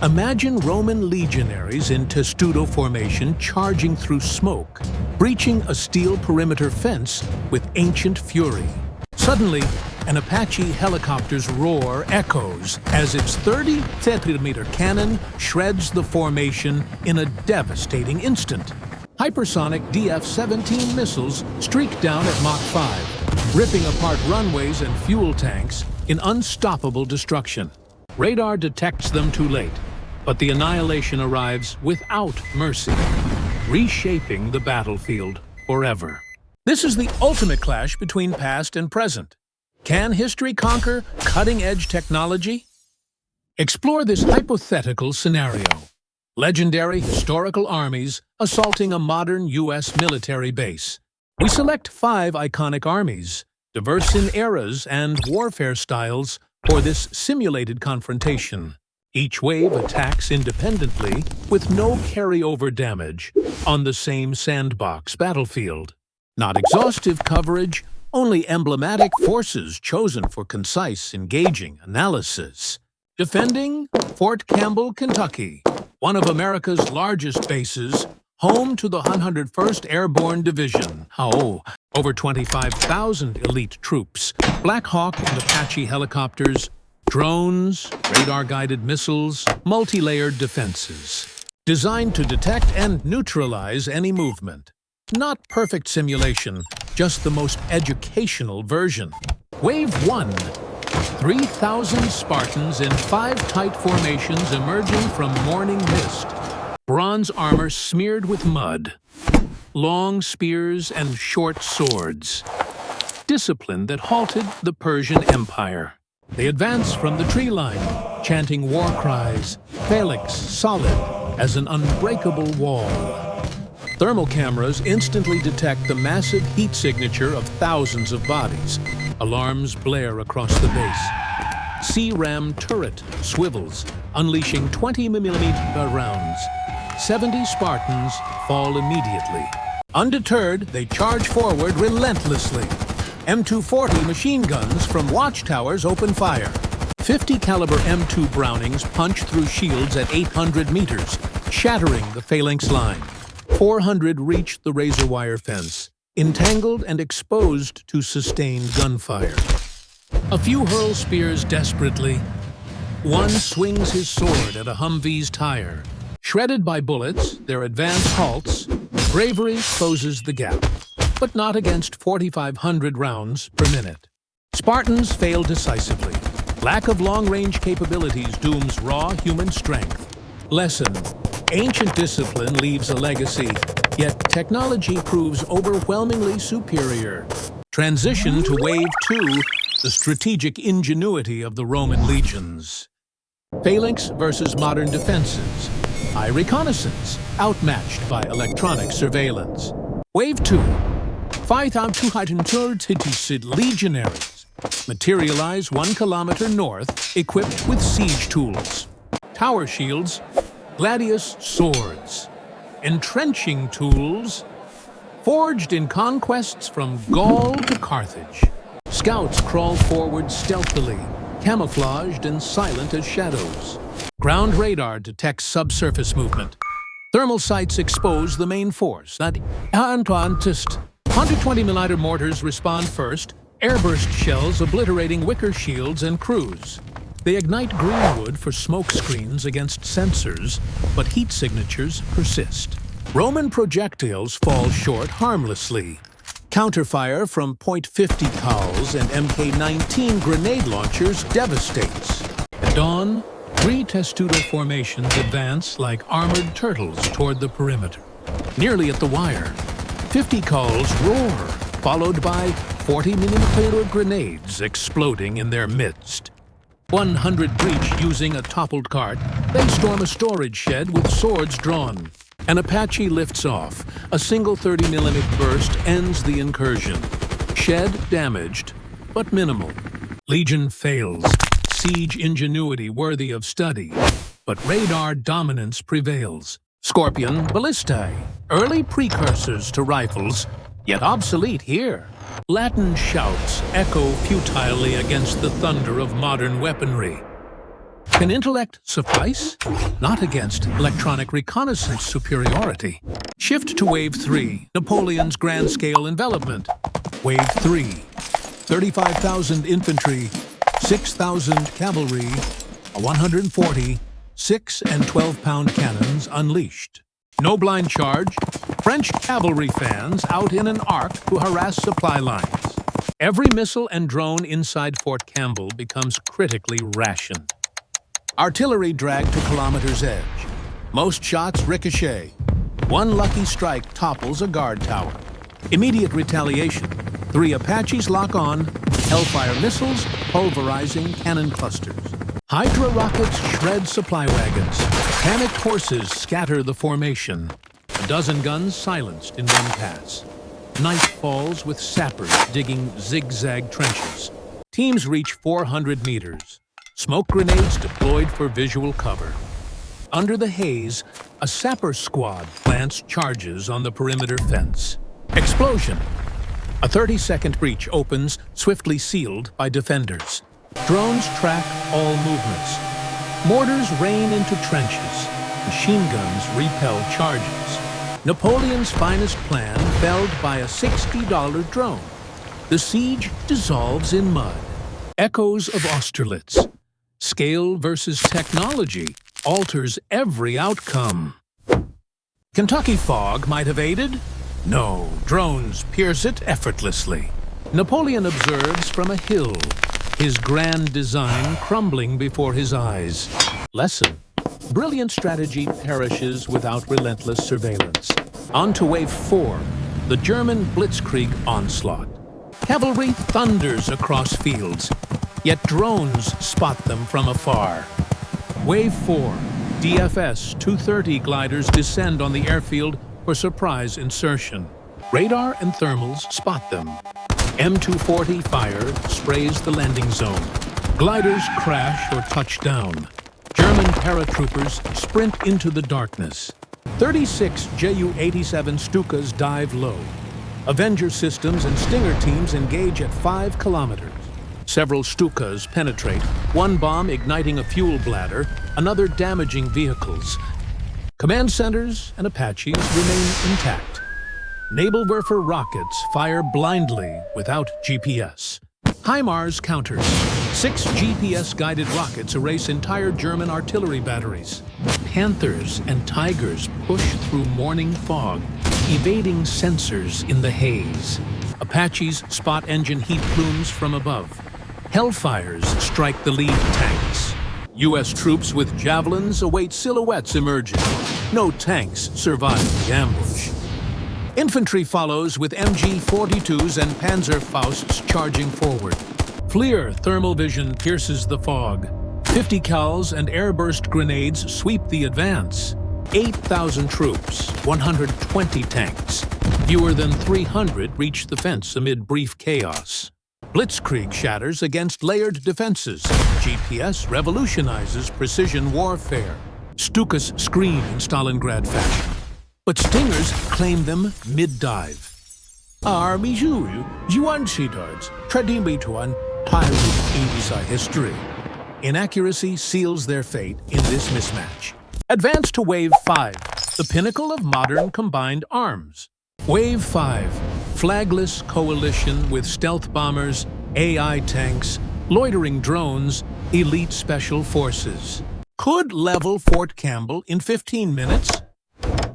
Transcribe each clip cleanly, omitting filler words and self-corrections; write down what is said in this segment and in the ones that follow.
Imagine Roman legionaries in testudo formation charging through smoke, breaching a steel perimeter fence with ancient fury. Suddenly, an Apache helicopter's roar echoes as its 30-centimeter cannon shreds the formation in a devastating instant. Hypersonic DF-17 missiles streak down at Mach 5, ripping apart runways and fuel tanks in unstoppable destruction. Radar detects them too late, but the annihilation arrives without mercy, reshaping the battlefield forever. This is the ultimate clash between past and present. Can history conquer cutting-edge technology? Explore this hypothetical scenario. Legendary historical armies assaulting a modern U.S. military base. We select 5 iconic armies, diverse in eras and warfare styles, for this simulated confrontation. Each wave attacks independently, with no carryover damage, on the same sandbox battlefield. Not exhaustive coverage, only emblematic forces chosen for concise, engaging analysis. Defending Fort Campbell, Kentucky, one of America's largest bases, home to the 101st Airborne Division. Over 25,000 elite troops, Black Hawk and Apache helicopters, drones, radar-guided missiles, multi-layered defenses. Designed to detect and neutralize any movement. Not perfect simulation, just the most educational version. Wave 1. 3,000 Spartans in 5 tight formations emerging from morning mist. Bronze armor smeared with mud. Long spears and short swords. Discipline that halted the Persian Empire. They advance from the tree line, chanting war cries, phalanx solid as an unbreakable wall. Thermal cameras instantly detect the massive heat signature of thousands of bodies. Alarms blare across the base. C-RAM turret swivels, unleashing 20mm rounds. 70 Spartans fall immediately. Undeterred, they charge forward relentlessly. M240 machine guns from watchtowers open fire. 50 caliber M2 Brownings punch through shields at 800 meters, shattering the phalanx line. 400 reach the razor wire fence, entangled and exposed to sustained gunfire. A few hurl spears desperately. One swings his sword at a Humvee's tire. Shredded by bullets, their advance halts. Bravery closes the gap, but not against 4,500 rounds per minute. Spartans fail decisively. Lack of long-range capabilities dooms raw human strength. Lesson: ancient discipline leaves a legacy, yet technology proves overwhelmingly superior. Transition to Wave 2, the strategic ingenuity of the Roman legions. Phalanx versus modern defenses. High reconnaissance, outmatched by electronic surveillance. Wave 2. 5,236 legionaries materialize 1 kilometer north, equipped with siege tools. Tower shields, gladius swords, entrenching tools, forged in conquests from Gaul to Carthage. Scouts crawl forward stealthily, camouflaged and silent as shadows. Ground radar detects subsurface movement. Thermal sights expose the main force. 120mm mortars respond first, airburst shells obliterating wicker shields and crews. They ignite greenwood for smoke screens against sensors, but heat signatures persist. Roman projectiles fall short harmlessly. Counterfire from .50 cowls and Mk-19 grenade launchers devastates. At dawn, 3 testudo formations advance like armored turtles toward the perimeter. Nearly at the wire, 50 cowls roar, followed by 40mm grenades exploding in their midst. 100 breach using a toppled cart, they storm a storage shed with swords drawn. An Apache lifts off. A single 30mm burst ends the incursion. Shed damaged, but minimal. Legion fails. Siege ingenuity worthy of study, but radar dominance prevails. Scorpion ballistae, early precursors to rifles, yet obsolete here. Latin shouts echo futilely against the thunder of modern weaponry. Can intellect suffice? Not against electronic reconnaissance superiority. Shift to Wave 3, Napoleon's grand-scale envelopment. Wave 3, 35,000 infantry, 6,000 cavalry, 140 6- and 12-pound cannons unleashed. No blind charge, French cavalry fans out in an arc to harass supply lines. Every missile and drone inside Fort Campbell becomes critically rationed. Artillery dragged to kilometer's edge. Most shots ricochet. One lucky strike topples a guard tower. Immediate retaliation. 3 Apaches lock on, Hellfire missiles pulverizing cannon clusters. Hydra rockets shred supply wagons. Panicked horses scatter the formation. A dozen guns silenced in one pass. Night falls with sappers digging zigzag trenches. Teams reach 400 meters. Smoke grenades deployed for visual cover. Under the haze, a sapper squad plants charges on the perimeter fence. Explosion. A 30-second breach opens, swiftly sealed by defenders. Drones track all movements. Mortars rain into trenches. Machine guns repel charges. Napoleon's finest plan felled by a $60 drone. The siege dissolves in mud. Echoes of Austerlitz. Scale versus technology alters every outcome. Kentucky fog might have aided? No, drones pierce it effortlessly. Napoleon observes from a hill, his grand design crumbling before his eyes. Lesson: brilliant strategy perishes without relentless surveillance. On to Wave 4, the German blitzkrieg onslaught. Cavalry thunders across fields, yet drones spot them from afar. Wave 4, DFS 230 gliders descend on the airfield for surprise insertion. Radar and thermals spot them. M240 fire sprays the landing zone. Gliders crash or touch down. German paratroopers sprint into the darkness. 36 Ju-87 Stukas dive low. Avenger systems and Stinger teams engage at 5 kilometers. Several Stukas penetrate, one bomb igniting a fuel bladder, another damaging vehicles. Command centers and Apaches remain intact. Navalwerfer rockets fire blindly without GPS. HIMARS counters. 6 GPS-guided rockets erase entire German artillery batteries. Panthers and Tigers push through morning fog, evading sensors in the haze. Apaches spot engine heat plumes from above. Hellfires strike the lead tanks. U.S. troops with javelins await silhouettes emerging. No tanks survive the ambush. Infantry follows with MG-42s and Panzerfausts charging forward. FLIR thermal vision pierces the fog. 50 cals and airburst grenades sweep the advance. 8,000 troops, 120 tanks. Fewer than 300 reach the fence amid brief chaos. Blitzkrieg shatters against layered defenses. GPS revolutionizes precision warfare. Stukas scream in Stalingrad fashion. But Stingers claim them mid-dive. Armies Juansitards, Tradimbituan, Pirate Edisa history. Inaccuracy seals their fate in this mismatch. Advance to Wave 5, the pinnacle of modern combined arms. Wave 5, flagless coalition with stealth bombers, AI tanks, loitering drones, elite special forces. Could level Fort Campbell in 15 minutes?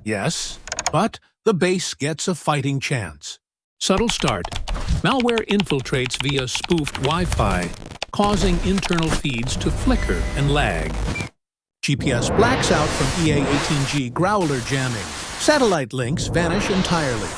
Yes, but the base gets a fighting chance. Subtle start. Malware infiltrates via spoofed Wi-Fi, causing internal feeds to flicker and lag. GPS blacks out from EA-18G Growler jamming. Satellite links vanish entirely.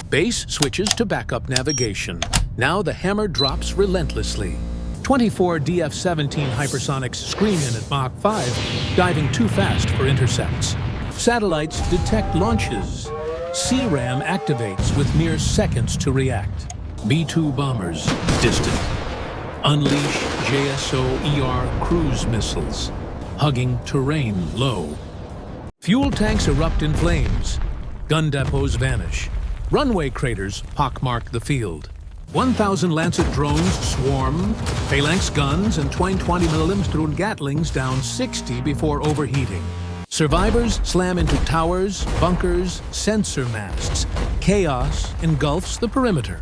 Base switches to backup navigation. Now the hammer drops relentlessly. 24 DF-17 hypersonics scream in at Mach 5, diving too fast for intercepts. Satellites detect launches. CRAM activates with mere seconds to react. B-2 bombers, distant. Unleash JSO-ER cruise missiles, hugging terrain low. Fuel tanks erupt in flames. Gun depots vanish. Runway craters pockmark the field. 1,000 Lancet drones swarm, phalanx guns and 20mm Gatlings down 60 before overheating. Survivors slam into towers, bunkers, sensor masts. Chaos engulfs the perimeter.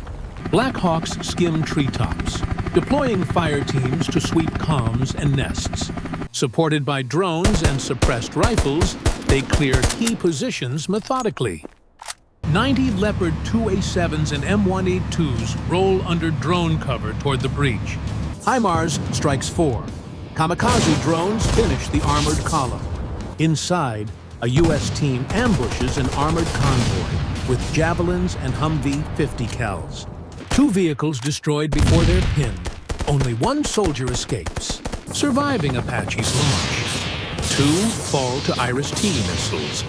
Black Hawks skim treetops, deploying fire teams to sweep comms and nests. Supported by drones and suppressed rifles, they clear key positions methodically. 90 Leopard 2A7s and M182s roll under drone cover toward the breach. HIMARS strikes 4. Kamikaze drones finish the armored column. Inside, a U.S. team ambushes an armored convoy with Javelins and Humvee 50 cals. 2 vehicles destroyed before they're pinned. Only 1 soldier escapes, surviving Apache's launch. 2 fall to Iris-T missiles.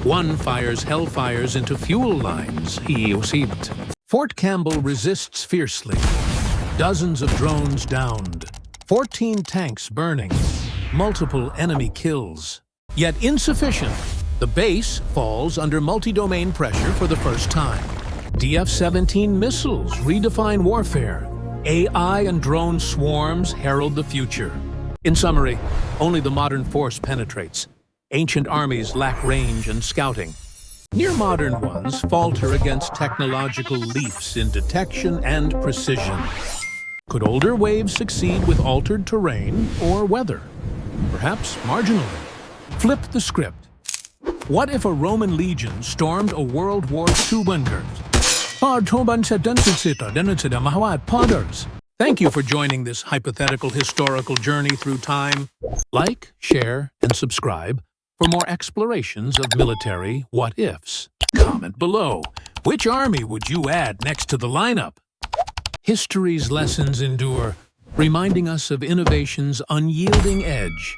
1 fires Hellfires into fuel lines. He received. Fort Campbell resists fiercely. Dozens of drones downed. 14 tanks burning. Multiple enemy kills. Yet insufficient. The base falls under multi-domain pressure for the first time. DF-17 missiles redefine warfare. AI and drone swarms herald the future. In summary, only the modern force penetrates. Ancient armies lack range and scouting. Near-modern ones falter against technological leaps in detection and precision. Could older waves succeed with altered terrain or weather? Perhaps marginally. Flip the script. What if a Roman legion stormed a World War II bunker? Thank you for joining this hypothetical historical journey through time. Like, share, and subscribe for more explorations of military what-ifs. Comment below. Which army would you add next to the lineup? History's lessons endure, reminding us of innovation's unyielding edge.